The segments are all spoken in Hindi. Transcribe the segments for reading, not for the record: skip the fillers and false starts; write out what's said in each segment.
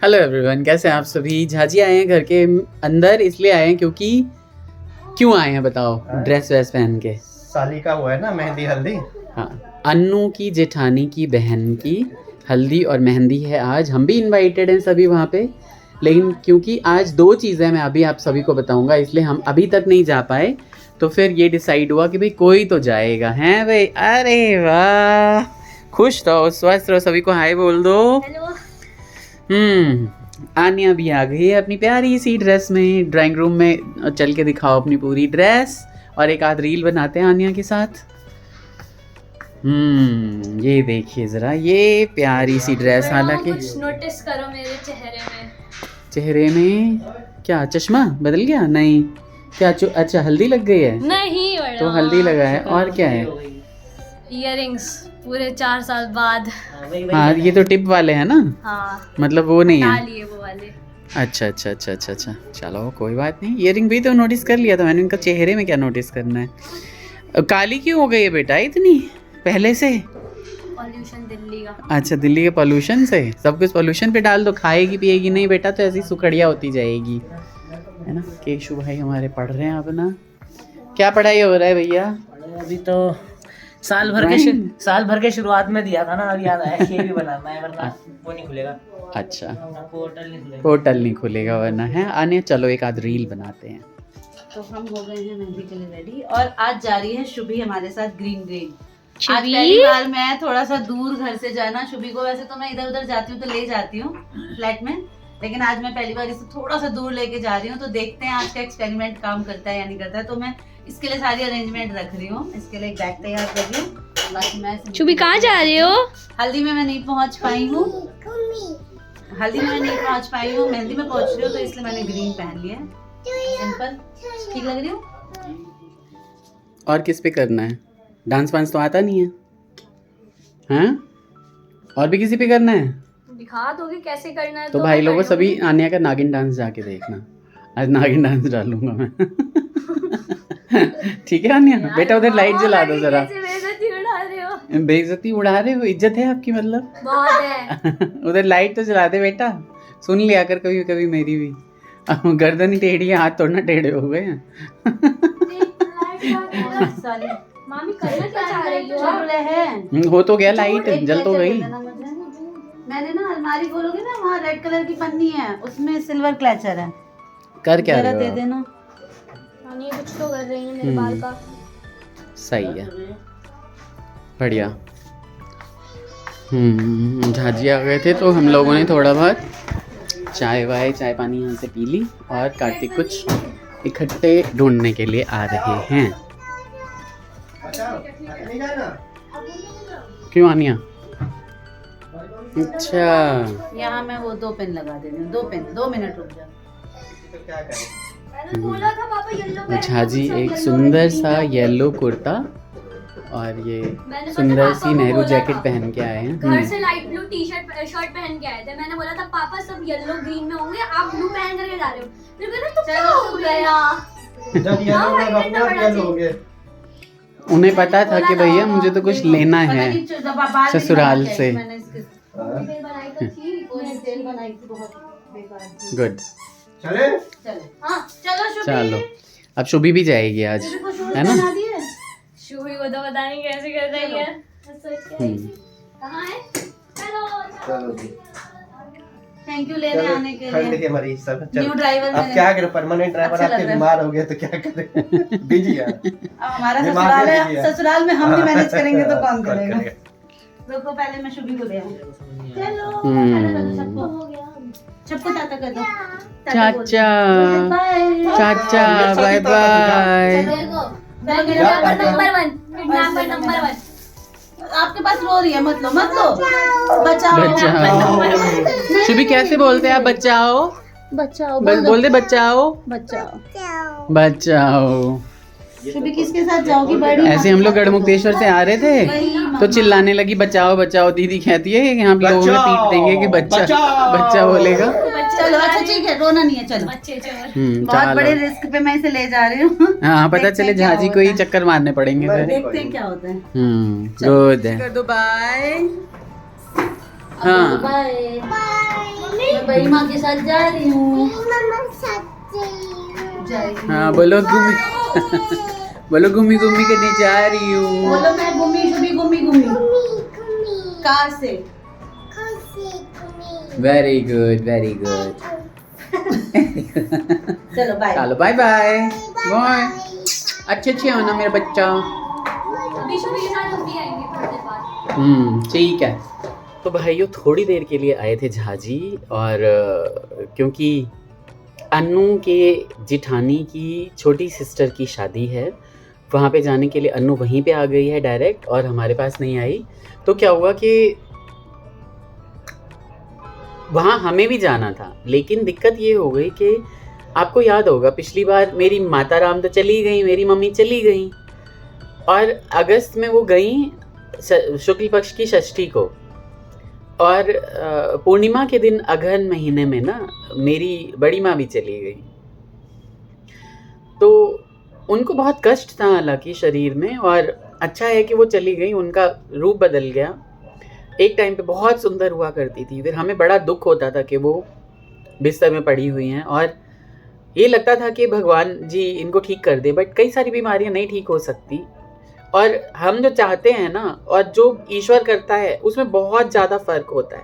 हेलो एवरीवन, कैसे हैं आप सभी। झाजी आए हैं घर के अंदर, इसलिए आए हैं क्योंकि क्यों आए हैं बताओ। ड्रेस वैस पहन के साली का वो है ना, मेहंदी हल्दी। हाँ, अन्नू की जेठानी की बहन की हल्दी और मेहंदी है आज। हम भी इनवाइटेड हैं सभी वहाँ पे, लेकिन क्योंकि आज दो चीज़ें मैं अभी आप सभी को बताऊंगा, इसलिए हम अभी तक नहीं जा पाए। तो फिर ये डिसाइड हुआ कि भाई कोई तो जाएगा। हैं भाई, अरे वाह, खुश रहो, स्वस्थ रहो, सभी को हाय बोल दो। आन्या भी आ गई है अपनी प्यारी सी ड्रेस में। ड्राइंग रूम में चल के दिखाओ अपनी पूरी ड्रेस, और एक आध रील बनाते हैं आन्या के साथ। ये देखिए जरा, ये प्यारी सी ड्रेस। हालांकि कुछ नोटिस करो मेरे चेहरे में क्या चश्मा बदल गया? नहीं, क्या अच्छा हल्दी लग गई है? नहीं तो हल्दी लगा है, और क्या है? इयररिंग्स पूरे 4 साल बाद। हाँ, ये तो टिप वाले हैं ना। हाँ, मतलब वो नहीं है। लिए वो वाले। अच्छा, चलो कोई बात नहीं। इयरिंग भी तो नोटिस कर लिया था मैंने, इनका चेहरे में क्या नोटिस करना है। काली क्यों हो गई है बेटा इतनी पहले से? पॉल्यूशन दिल्ली का। अच्छा, दिल्ली के पॉल्यूशन से सब कुछ पॉल्यूशन पे डाल दो। खाएगी पिएगी नहीं बेटा तो ऐसी सुखड़िया होती जाएगी, है ना। केशु भाई हमारे पढ़ रहे हैं अपना। क्या पढ़ाई हो रहा है भैया? अभी तो साल भर के शुरुआत में दिया था ना, अब याद आया ये भी बनाना है, वरना वो नहीं खुलेगा। अच्छा, पोर्टल नहीं खुलेगा। पोर्टल नहीं खुलेगा वरना, है। आने चलो एक आध रील बनाते हैं। तो हम हो गए हैं मेहंदी के लिए रेडी, और आज जा रही है शुभी हमारे साथ ग्रीन। आज पहली बार मैं थोड़ा सा दूर घर से जाना। शुभी को वैसे तो मैं इधर उधर जाती हूँ तो ले जाती हूँ फ्लैट में, लेकिन आज मैं पहली बार इसे थोड़ा सा दूर लेके जा रही हूँ। तो देखते हैं आज का एक्सपेरिमेंट काम करता है या नहीं करता है। तो मैं इसके लिए सारी अरेंजमेंट रख रही हूँ। इसके लिए एक बैग तैयार कर रही हूँ। बाकी मैं शुभी कहाँ जा रही हो? हल्दी में मैं नहीं पहुँच पाई हूँ, मेहंदी में पहुँच रही हूँ, तो इसलिए मैंने ग्रीन पहन लिया है। सिंपल, ठीक लग रही हूँ। और किस पे करना है? डांस वांस तो आता नहीं है, हैं? और भी किसी पे करना है? दिखा दोगे कैसे करना है? तो भाई लोगों सभी आन्या का नागिन डांस जाके देखना। आज नागिन डांस डालूंगा मैं। ठीक है आन्या बेटा, उधर लाइट जला दो जरा। बेइज्जती उड़ा रहे हो। बेइज्जती उड़ा रहे हो? इज्जत है आपकी मतलब? बहुत है। उधर लाइट तो जला दे बेटा। सुन लिया कर कभी कभी मेरी भी। गर्दन ही टेढ़ी है, हाथ थोड़ा टेढ़े हो गए हैं। मामी करना क्या चाह रही हो? चल रहे हैं। हो तो गया, लाइट जल तो गई। मैंने ना अलमारी खोलोगे ना, वहाँ रेड कलर की पन्नी है, उसमें सिल्वर क्लैचर है। कर क्या जरा रहे दे हो आप? देना। नानी कुछ तो कर रही है मेरे बाल का। सही है, बढ़िया। झाजी आ गए थे तो हम लोगों ने थोड़ा बहुत चाय पानी यहाँ से पी ली, और कार्तिक कुछ इकट्ठे ढूंढने के लिए आ रहे हैं। क्यों आनिया? अच्छा, यहाँ मैं वो 2 पेन लगा दे रही हूँ। 2 मिनट रुक जा। मैंने बोला था पापा येलो झाजी एक सुंदर सा येलो कुर्ता और ये सुंदर सी नेहरू जैकेट पहन के आए हैं। घर से लाइट ब्लू शर्ट पहन के आए थे। मैंने बोला था पापा सब येलो ग्रीन में होंगे, आप ब्लू पहन करके जा रहे हो। फिर कहते तो क्या हो गया? जब येलो हो गया। उन्हें पता था कि भैया मुझे तो कुछ लेना है ससुराल से। गुड, चलो अब शुभी भी जाएगी आज, है ना। शुभी को तो पता नहीं कैसे कर रही है। कहाँ है? हेलो। थैंक यू लेने आने के ठंड लिए। के मरीज सब। न्यू ड्राइवर अब क्या करें, परमानेंट ड्राइवर अच्छा आपके लग रहा है। बीमार हो गए तो क्या करें। बिजी है। अब हमारा दिमाग ससुराल में है, भी है। ससुराल में हम नहीं मैनेज करेंगे तो कौन कौन करेगा। करेगा? रुको, पहले मैं शुभी को ले आऊं। चलो सबको टाटा कर दो। चाचा, बाय। चाचा बाय बाय। नंबर 1 आपके पास रो रही है, मत लो बचाओ। बचाओ। शुभी कैसे बोलते हैं आप? बचाओ, बोल दे बचाओ। शुभी किसके साथ जाओगी? बड़ी ऐसे हम लोग गढ़मुक्तेश्वर से आ रहे थे तो चिल्लाने लगी बचाओ बचाओ। दीदी कहती है यहाँ लोगों में पीट देंगे कि बच्चा बोलेगा। चलो अच्छा ठीक है, रोना नहीं है। चलो बहुत बड़े रिस्क पे मैं इसे ले जा रही हूँ। हाँ, पता चले झाजी को ही चक्कर मारने पड़ेंगे फिर। देखते हैं क्या होता है। गुड है। कर दो बाय। हाँ। बाय। मैं बड़ी माँ के साथ जा रही हूँ। हाँ बोलो घूमी बोलो घूमी घूमी करने जा रही हूँ। बोलो मैं घूमी कार से। Very good very good. चलो बाय। चलो बाय बाय बाय। अच्छे अच्छे हो ना मेरा बच्चा। अभी शुभी के साथ हम भी आएंगे थोड़ी देर बाद। ठीक है। तो भाइयों थोड़ी देर के लिए आए थे झाजी, और क्योंकि अन्नू के जिठानी की छोटी सिस्टर की शादी है, वहाँ पे जाने के लिए अन्नू वहीं पे आ गई है डायरेक्ट, और हमारे पास नहीं आई। तो क्या हुआ कि वहाँ हमें भी जाना था, लेकिन दिक्कत ये हो गई कि आपको याद होगा पिछली बार मेरी माता राम तो चली गई, मेरी मम्मी चली गई, और अगस्त में वो गई शुक्ल पक्ष की षष्ठी को, और पूर्णिमा के दिन अगहन महीने में ना मेरी बड़ी माँ भी चली गई। तो उनको बहुत कष्ट था हालांकि शरीर में, और अच्छा है कि वो चली गई, उनका रूप बदल गया। एक टाइम पे बहुत सुंदर हुआ करती थी, फिर हमें बड़ा दुख होता था कि वो बिस्तर में पड़ी हुई हैं, और ये लगता था कि भगवान जी इनको ठीक कर दे, बट कई सारी बीमारियां नहीं ठीक हो सकती, और हम जो चाहते हैं ना और जो ईश्वर करता है उसमें बहुत ज़्यादा फर्क होता है।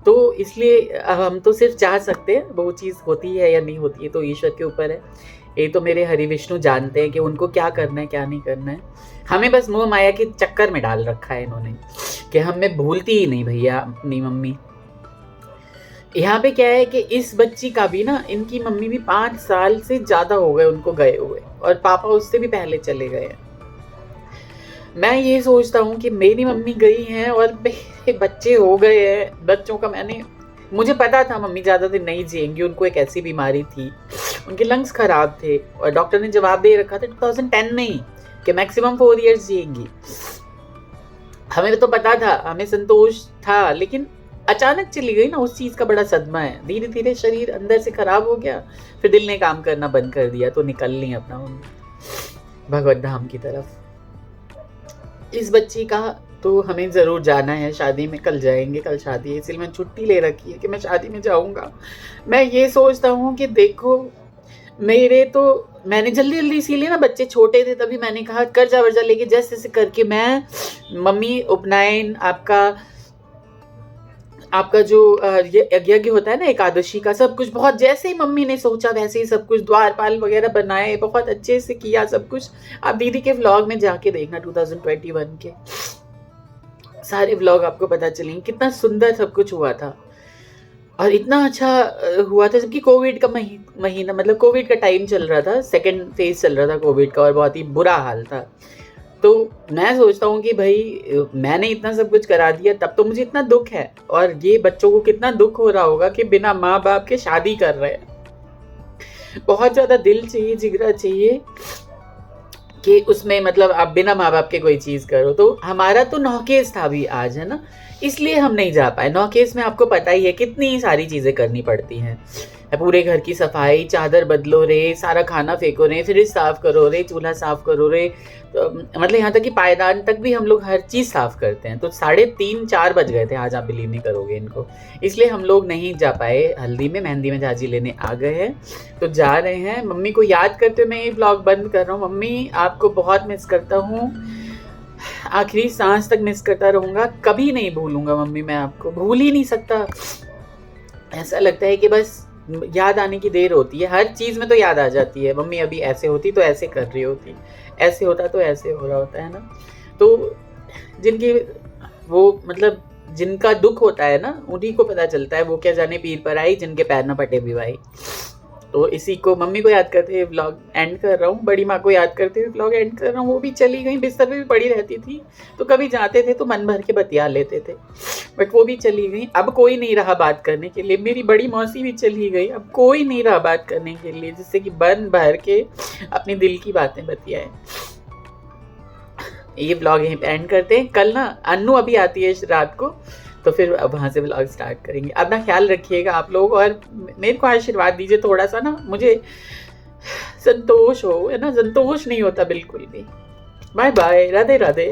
तो इसलिए हम तो सिर्फ चाह सकते हैं, वो चीज़ होती है या नहीं होती है तो ईश्वर के ऊपर है। ये तो मेरे हरि विष्णु जानते हैं कि उनको क्या करना है क्या नहीं करना है। हमें बस मोह माया के चक्कर में डाल रखा है इन्होंने कि हमें भूलती ही नहीं भैया अपनी मम्मी। यहाँ पे क्या है कि इस बच्ची का भी ना, इनकी मम्मी भी 5 साल से ज़्यादा हो गए उनको गए हुए, और पापा उससे भी पहले चले गए हैं। मैं ये सोचता हूँ कि मेरी मम्मी गई हैं और मेरे बच्चे हो गए हैं। बच्चों का मुझे पता था मम्मी ज़्यादा दिन नहीं जिएंगी, उनको एक ऐसी बीमारी थी, उनके लंग्स ख़राब थे, और डॉक्टर ने जवाब दे रखा था 2010 में ही कि मैक्सिमम 4 इयर्स जिएंगी। हमें तो पता था, हमें संतोष था, लेकिन अचानक चली गई ना, उस चीज़ का बड़ा सदमा है। धीरे धीरे शरीर अंदर से ख़राब हो गया, फिर दिल ने काम करना बंद कर दिया, तो निकल ली अपना भगवत धाम की तरफ। इस बच्ची का तो हमें ज़रूर जाना है शादी में, कल जाएंगे, कल शादी है, इसलिए मैं छुट्टी ले रखी है कि मैं शादी में जाऊंगा। मैं ये सोचता हूँ कि देखो मैंने जल्दी इसीलिए ना, बच्चे छोटे थे तभी मैंने कहा कर्जा वर्जा लेके जैसे जैसे करके मैं मम्मी उपनयन आपका जो यज्ञ होता है ना एकादशी का, सब कुछ बहुत जैसे ही मम्मी ने सोचा वैसे ही सब कुछ, द्वारपाल वगैरह बनाए, बहुत अच्छे से किया सब कुछ। आप दीदी के व्लॉग में जाके देखना 2021 के सारे व्लॉग, आपको पता चलेंगे कितना सुंदर सब कुछ हुआ था, और इतना अच्छा हुआ था। जबकि कोविड का महीना मतलब कोविड का टाइम चल रहा था, सेकेंड फेज चल रहा था कोविड का, और बहुत ही बुरा हाल था। तो मैं सोचता हूँ कि भाई मैंने इतना सब कुछ करा दिया, तब तो मुझे इतना दुख है, और ये बच्चों को कितना दुख हो रहा होगा कि बिना माँ बाप के शादी कर रहे हैं। बहुत ज़्यादा दिल चाहिए, जिगरा चाहिए कि उसमें मतलब आप बिना माँ बाप के कोई चीज़ करो। तो हमारा तो 9 केस था अभी आज, है ना, इसलिए हम नहीं जा पाए। 9 केस में आपको पता ही है कितनी सारी चीज़ें करनी पड़ती हैं। पूरे घर की सफाई, चादर बदलो रे, सारा खाना फेंको रे, फ्रिज साफ़ करो रे, चूल्हा साफ़ करो रे, तो मतलब यहाँ तक कि पायदान तक भी हम लोग हर चीज़ साफ़ करते हैं। तो 3:30-4 बज गए थे आज, आप बिलीव नहीं करोगे इनको। इसलिए हम लोग नहीं जा पाए हल्दी में, मेहंदी में झाजी लेने आ गए हैं, तो जा रहे हैं। मम्मी को याद करते हुए मैं ये ब्लॉग बंद कर रहा हूँ। मम्मी आपको बहुत मिस करता हूँ, आखिरी सांस तक मिस करता रहूँगा, कभी नहीं भूलूँगा मम्मी, मैं आपको भूल ही नहीं सकता। ऐसा लगता है कि बस याद आने की देर होती है, हर चीज़ में तो याद आ जाती है, मम्मी अभी ऐसे होती तो ऐसे कर रही होती, ऐसे होता तो ऐसे हो रहा होता है ना। तो जिनकी वो मतलब जिनका दुख होता है ना, उन्हीं को पता चलता है वो क्या जाने पीर पर आई, जिनके पैर न पटे भी भाई। तो इसी को मम्मी को याद करते हुए व्लॉग एंड कर रहा हूँ, बड़ी माँ को याद करते हुए व्लॉग एंड कर रहा हूँ। वो भी चली गई, बिस्तर पे भी पड़ी रहती थी, तो कभी जाते थे तो मन भर के बतिया लेते थे, बट वो भी चली गई। अब कोई नहीं रहा बात करने के लिए, मेरी बड़ी मौसी भी चली गई, अब कोई नहीं रहा बात करने के लिए जिससे कि मन भर के अपने दिल की बातें बतियाएं। ये व्लॉग यहीं पे एंड करते हैं। कल ना अन्नू अभी आती है रात को, तो फिर अब वहाँ से व्लॉग स्टार्ट करेंगे। अपना ख्याल रखिएगा आप लोग, और मेरे को आशीर्वाद दीजिए थोड़ा सा ना, मुझे संतोष हो, है ना, संतोष नहीं होता बिल्कुल भी। Bye bye, Radhe Radhe.